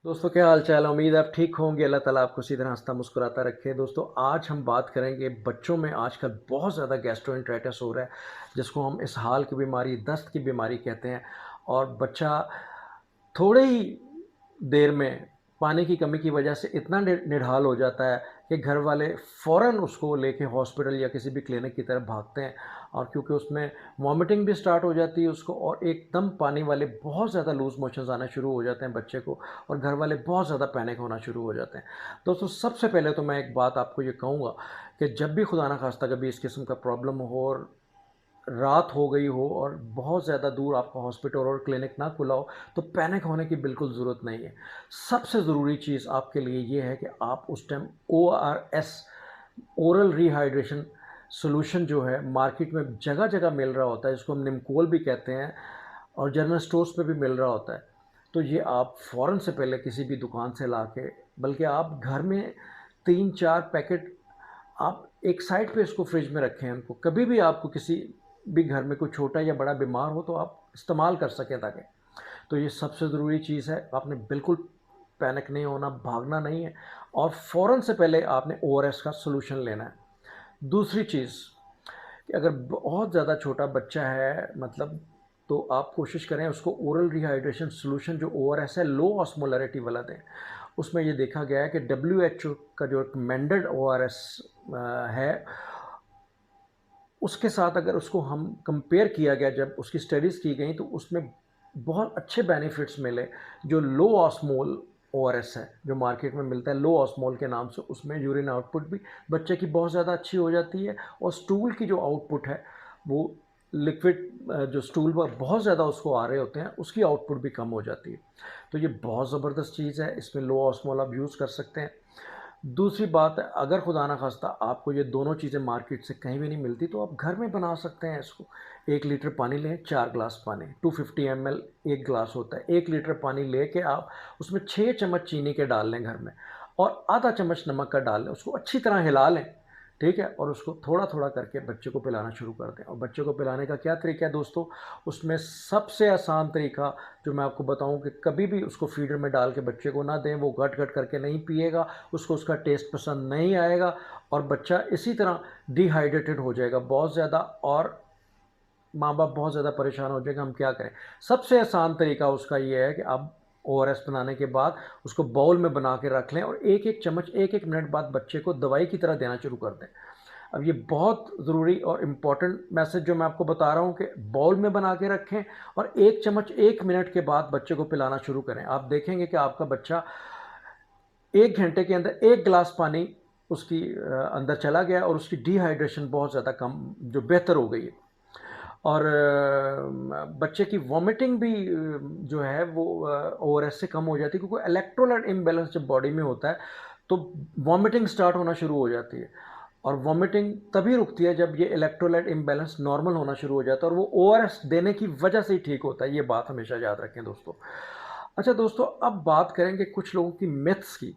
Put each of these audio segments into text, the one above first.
दोस्तों क्या हाल चाल है। उम्मीद है आप ठीक होंगे। अल्लाह ताला आपको इसी तरह हंसता मुस्कुराता रखे। दोस्तों आज हम बात करेंगे बच्चों में आजकल बहुत ज़्यादा गैस्ट्रोएंटेराइटिस हो रहा है, जिसको हम इसहाल की बीमारी, दस्त की बीमारी कहते हैं। और बच्चा थोड़े ही देर में पानी की कमी की वजह से इतना निढाल हो जाता है कि घर वाले फ़ौरन उसको लेके हॉस्पिटल या किसी भी क्लिनिक की तरफ भागते हैं। और क्योंकि उसमें वॉमिटिंग भी स्टार्ट हो जाती है उसको, और एकदम पानी वाले बहुत ज़्यादा लूज़ मोशंस आना शुरू हो जाते हैं बच्चे को, और घर वाले बहुत ज़्यादा पैनिक होना शुरू हो जाते हैं। दोस्तों सबसे पहले तो मैं एक बात आपको ये कहूँगा कि जब भी खुदा ना खास्ता कभी इस किस्म का प्रॉब्लम हो और रात हो गई हो और बहुत ज़्यादा दूर आपका हॉस्पिटल और क्लिनिक ना खुला हो, तो पैनिक होने की बिल्कुल ज़रूरत नहीं है। सबसे ज़रूरी चीज़ आपके लिए ये है कि आप उस time ORS, oral rehydration solution, जो है मार्केट में जगह जगह मिल रहा होता है, इसको हम निमकोल भी कहते हैं, और जनरल स्टोर्स पे भी मिल रहा होता है। तो ये आप फ़ौरन से पहले किसी भी दुकान से ला के, बल्कि आप घर में 3-4 पैकेट आप एक साइड पे इसको फ्रिज में रखें। उनको कभी भी आपको किसी भी घर में कोई छोटा या बड़ा बीमार हो तो आप इस्तेमाल कर सकें ताकि। तो ये सबसे ज़रूरी चीज़ है। आपने बिल्कुल पैनिक नहीं होना, भागना नहीं है, और फ़ौरन से पहले आपने ओआरएस का सॉल्यूशन लेना है। दूसरी चीज़ कि अगर बहुत ज़्यादा छोटा बच्चा है, मतलब, तो आप कोशिश करें उसको ओरल रिहाइड्रेशन सॉल्यूशन जो ओआरएस है, लो ऑस्मोलैरिटी वाला दें। उसमें ये देखा गया है कि डब्ल्यूएचओ का जो रिकमेंडेड ओआरएस है, उसके साथ अगर उसको हम कंपेयर किया गया, जब उसकी स्टडीज़ की गई, तो उसमें बहुत अच्छे बेनिफिट्स मिले। जो लो ऑस्मोल ओआरएस है, जो मार्केट में मिलता है लो ऑस्मोल के नाम से, उसमें यूरिन आउटपुट भी बच्चे की बहुत ज़्यादा अच्छी हो जाती है, और स्टूल की जो आउटपुट है वो लिक्विड, जो स्टूल पर बहुत ज़्यादा उसको आ रहे होते हैं, उसकी आउटपुट भी कम हो जाती है। तो ये बहुत ज़बरदस्त चीज़ है। इसमें लो ऑस्मोल आप यूज़ कर सकते हैं। दूसरी बात है, अगर खुदा ना खास्ता आपको ये दोनों चीज़ें मार्केट से कहीं भी नहीं मिलती, तो आप घर में बना सकते हैं इसको। 1 लीटर पानी लें, 4 ग्लास पानी, 250 ml एक गिलास होता है। 1 लीटर पानी लेके आप उसमें 6 चम्मच चीनी के डाल लें घर में, और आधा चम्मच नमक का डाल लें, उसको अच्छी तरह हिला लें, ठीक है, और उसको थोड़ा थोड़ा करके बच्चे को पिलाना शुरू कर दें। और बच्चे को पिलाने का क्या तरीका है दोस्तों, उसमें सबसे आसान तरीका जो मैं आपको बताऊं कि कभी भी उसको फीडर में डाल के बच्चे को ना दें। वो घट घट करके नहीं पिएगा, उसको उसका टेस्ट पसंद नहीं आएगा, और बच्चा इसी तरह डिहाइड्रेटेड हो जाएगा बहुत ज़्यादा, और माँ बाप बहुत ज़्यादा परेशान हो जाएगा, हम क्या करें। सबसे आसान तरीका उसका ये है कि आप ओआरएस बनाने के बाद उसको बाउल में बना के रख लें, और एक एक चम्मच एक एक मिनट बाद बच्चे को दवाई की तरह देना शुरू कर दें। अब ये बहुत ज़रूरी और इम्पॉर्टेंट मैसेज जो मैं आपको बता रहा हूँ कि बाउल में बना के रखें, और एक चम्मच 1 मिनट के बाद बच्चे को पिलाना शुरू करें। आप देखेंगे कि आपका बच्चा 1 घंटे के अंदर 1 गिलास पानी उसकी अंदर चला गया, और उसकी डिहाइड्रेशन बहुत ज़्यादा कम, जो बेहतर हो गई है। और बच्चे की वॉमिटिंग भी जो है वो ओआरएस से कम हो जाती है, क्योंकि इलेक्ट्रोलाइट इम्बैलेंस जब बॉडी में होता है तो वॉमिटिंग स्टार्ट होना शुरू हो जाती है। और वॉमिटिंग तभी रुकती है जब ये इलेक्ट्रोलाइट इम्बैलेंस नॉर्मल होना शुरू हो जाता है, और वो ओआरएस देने की वजह से ही ठीक होता है। ये बात हमेशा याद रखें दोस्तों। अच्छा दोस्तों, अब बात करेंगे कुछ लोगों की मिथ्स की।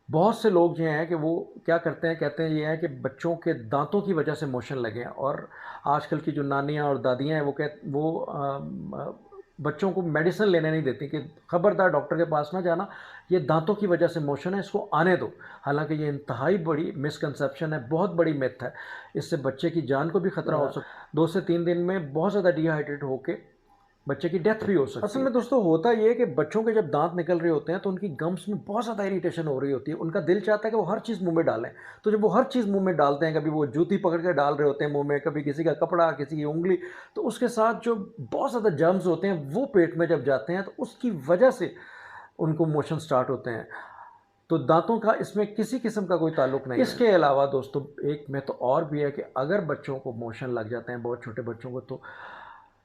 बहुत से लोग जो हैं कि वो क्या करते हैं, कहते हैं ये है कि बच्चों के दांतों की वजह से मोशन लगे हैं, और आजकल की जो नानियाँ और दादियाँ हैं वो बच्चों को मेडिसिन लेने नहीं देती कि खबरदार डॉक्टर के पास ना जाना, ये दांतों की वजह से मोशन है, इसको आने दो। हालांकि ये इंतहाई बड़ी मिसकंसेप्शन है, बहुत बड़ी मिथ है। इससे बच्चे की जान को भी खतरा हो सकता है। 2 से 3 दिन में बहुत ज़्यादा डिहाइड्रेट होकर बच्चे की डेथ भी हो सकती है। असल में दोस्तों होता ये है कि बच्चों के जब दांत निकल रहे होते हैं तो उनकी गम्स में बहुत ज़्यादा इरिटेशन हो रही होती है। उनका दिल चाहता है कि वो हर चीज़ मुंह में डालें। तो जब वो हर चीज़ मुंह में डालते हैं, कभी वो जूती पकड़ के डाल रहे होते हैं मुंह में, कभी किसी का कपड़ा, किसी की उंगली, तो उसके साथ जो बहुत ज़्यादा जर्म्स होते हैं वो पेट में जब जाते हैं तो उसकी वजह से उनको मोशन स्टार्ट होते हैं। तो दांतों का इसमें किसी किस्म का कोई ताल्लुक नहीं है। इसके अलावा दोस्तों एक मिथ और भी है कि अगर बच्चों को मोशन लग जाते हैं, बहुत छोटे बच्चों को, तो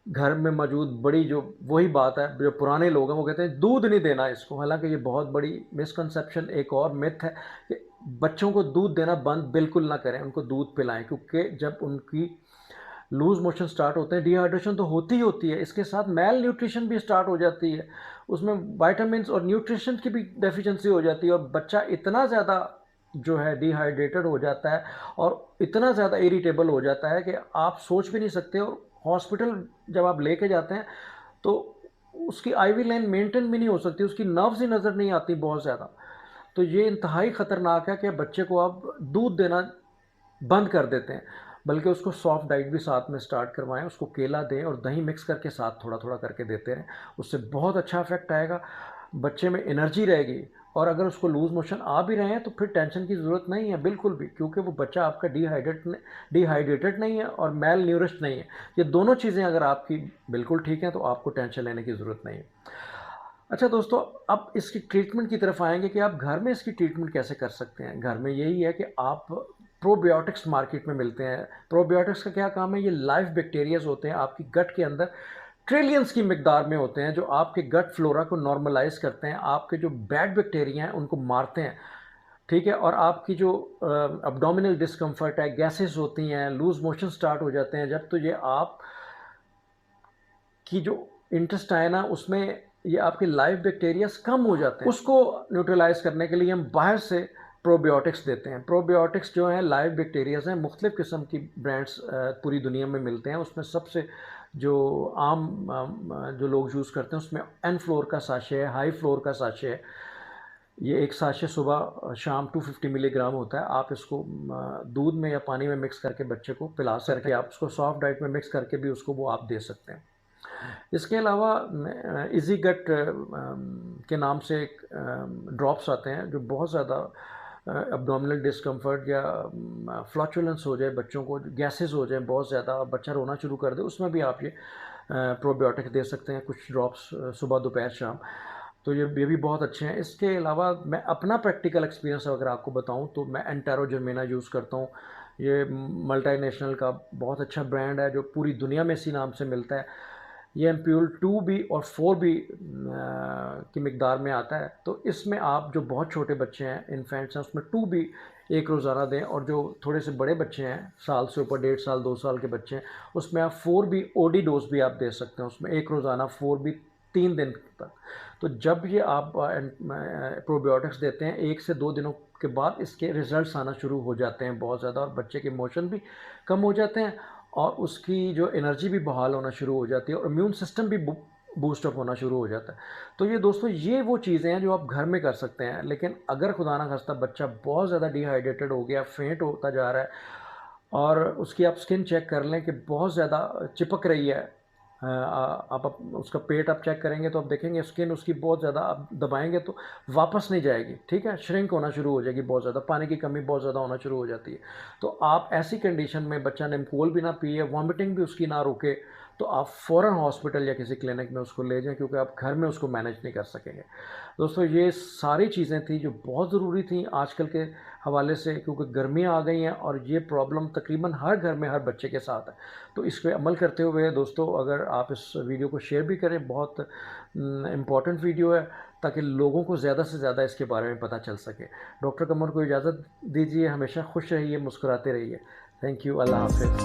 घर में मौजूद बड़ी जो वही बात है, जो पुराने लोग हैं वो कहते हैं दूध नहीं देना इसको। हालांकि ये बहुत बड़ी मिसकंसेप्शन, एक और मिथ है कि बच्चों को दूध देना बंद बिल्कुल ना करें, उनको दूध पिलाएं, क्योंकि जब उनकी लूज़ मोशन स्टार्ट होते हैं, डिहाइड्रेशन तो होती ही होती है, इसके साथ मेल न्यूट्रिशन भी स्टार्ट हो जाती है, उसमें वाइटामिन और न्यूट्रिशन की भी डेफिशिएंसी हो जाती है, और बच्चा इतना ज़्यादा जो है डिहाइड्रेटेड हो जाता है, और इतना ज़्यादा इरिटेबल हो जाता है कि आप सोच भी नहीं सकते। और हॉस्पिटल जब आप लेके जाते हैं तो उसकी आईवी लाइन मेंटेन भी नहीं हो सकती, उसकी नर्व्स ही नज़र नहीं आती बहुत ज़्यादा। तो ये इंतहाई ख़तरनाक है कि बच्चे को आप दूध देना बंद कर देते हैं, बल्कि उसको सॉफ्ट डाइट भी साथ में स्टार्ट करवाएं, उसको केला दें और दही मिक्स करके साथ थोड़ा थोड़ा करके देते रहें। उससे बहुत अच्छा इफेक्ट आएगा, बच्चे में एनर्जी रहेगी। और अगर उसको लूज़ मोशन आ भी रहे हैं तो फिर टेंशन की ज़रूरत नहीं है बिल्कुल भी, क्योंकि वो बच्चा आपका डिहाइड्रेटेड नहीं है और मेल न्यूरिश्ड नहीं है। ये दोनों चीज़ें अगर आपकी बिल्कुल ठीक हैं तो आपको टेंशन लेने की ज़रूरत नहीं है। अच्छा दोस्तों, अब इसकी ट्रीटमेंट की तरफ आएंगे कि आप घर में इसकी ट्रीटमेंट कैसे कर सकते हैं। घर में यही है कि आप प्रोबायोटिक्स मार्केट में मिलते हैं। प्रोबायोटिक्स का क्या काम है, ये लाइव बैक्टीरियाज होते हैं आपकी गट के अंदर, ट्रिलियंस की मिकदार में होते हैं, जो आपके गट फ्लोरा को नॉर्मलाइज करते हैं, आपके जो बैड बैक्टीरिया हैं उनको मारते हैं। ठीक है, और आपकी जो अब्डोमिनल डिस्कम्फर्ट है, गैसेस होती हैं, लूज मोशन स्टार्ट हो जाते हैं जब, तो ये आप की जो इंटेस्टाइन है उसमें ये आपके लाइव बैक्टीरियाज कम हो जाते हैं। उसको न्यूट्रलाइज करने के लिए हम बाहर से प्रोबायोटिक्स देते हैं। प्रोबायोटिक्स जो है लाइव बैक्टीरियाज हैं, मुख्तलिफ़ किस्म की ब्रांड्स पूरी दुनिया में मिलते हैं। उसमें सबसे जो आम जो लोग यूज़ करते हैं उसमें एन फ्लोर का साशे है, हाई फ्लोर का साशे है। ये एक साशे सुबह शाम 250 मिलीग्राम होता है। आप इसको दूध में या पानी में मिक्स करके बच्चे को पिला सकते हैं। आप उसको सॉफ्ट डाइट में मिक्स करके भी उसको वो आप दे सकते हैं। इसके अलावा इजी गट के नाम से एक ड्रॉप्स आते हैं जो बहुत ज़्यादा अब्डोमिनल डिस्कम्फर्ट या फ्लैचुलेंस हो जाए, बच्चों को गैसेस हो जाए बहुत ज़्यादा, बच्चा रोना शुरू कर दे, उसमें भी आप ये प्रोबायोटिक दे सकते हैं, कुछ ड्रॉप्स सुबह दोपहर शाम। तो ये भी बहुत अच्छे हैं। इसके अलावा मैं अपना प्रैक्टिकल एक्सपीरियंस अगर आपको बताऊं तो मैं एंटेरो जर्मेना यूज़ करता हूं। ये मल्टीनेशनल का बहुत अच्छा ब्रांड है जो पूरी दुनिया में इसी नाम से मिलता है। ये एम्प्यूल 2 भी और 4 भी की मिकदार में आता है। तो इसमें आप जो बहुत छोटे बच्चे हैं, इन्फेंट्स हैं, उसमें 2 भी एक रोज़ाना दें, और जो थोड़े से बड़े बच्चे हैं, साल से ऊपर, 1.5 साल 2 साल के बच्चे हैं, उसमें आप 4 भी ओडी डोज भी आप दे सकते हैं, उसमें एक रोज़ाना 4 भी 3 दिन तक। तो जब ये आप प्रोबायोटिक्स देते हैं 1 से 2 दिनों के बाद इसके रिजल्ट्स आना शुरू हो जाते हैं बहुत ज़्यादा, और बच्चे के इमोशन भी कम हो जाते हैं और उसकी जो एनर्जी भी बहाल होना शुरू हो जाती है और इम्यून सिस्टम भी बूस्ट अप होना शुरू हो जाता है। तो ये दोस्तों, ये वो चीज़ें हैं जो आप घर में कर सकते हैं। लेकिन अगर खुदा ना खास्ता बच्चा बहुत ज़्यादा डिहाइड्रेटेड हो गया, फेंट होता जा रहा है, और उसकी आप स्किन चेक कर लें कि बहुत ज़्यादा चिपक रही है, आप उसका पेट आप चेक करेंगे तो आप देखेंगे स्किन उसकी बहुत ज़्यादा, आप दबाएंगे तो वापस नहीं जाएगी, ठीक है, श्रिंक होना शुरू हो जाएगी बहुत ज़्यादा, पानी की कमी बहुत ज़्यादा होना शुरू हो जाती है। तो आप ऐसी कंडीशन में, बच्चा निम्कोल भी ना पिए, वॉमिटिंग भी उसकी ना रुके, तो आप फ़ौरन हॉस्पिटल या किसी क्लिनिक में उसको ले जाएं, क्योंकि आप घर में उसको मैनेज नहीं कर सकेंगे। दोस्तों, ये सारी चीज़ें थी जो बहुत ज़रूरी थी आजकल के हवाले से, क्योंकि गर्मियाँ आ गई हैं और ये प्रॉब्लम तकरीबन हर घर में हर बच्चे के साथ है। तो इस पर अमल करते हुए दोस्तों, अगर आप इस वीडियो को शेयर भी करें, बहुत इम्पॉर्टेंट वीडियो है, ताकि लोगों को ज़्यादा से ज़्यादा इसके बारे में पता चल सके। डॉक्टर कमर को इजाज़त दीजिए, हमेशा खुश रहिए, मुस्कुराते रहिए। थैंक यू, अल्लाह हाफिज़।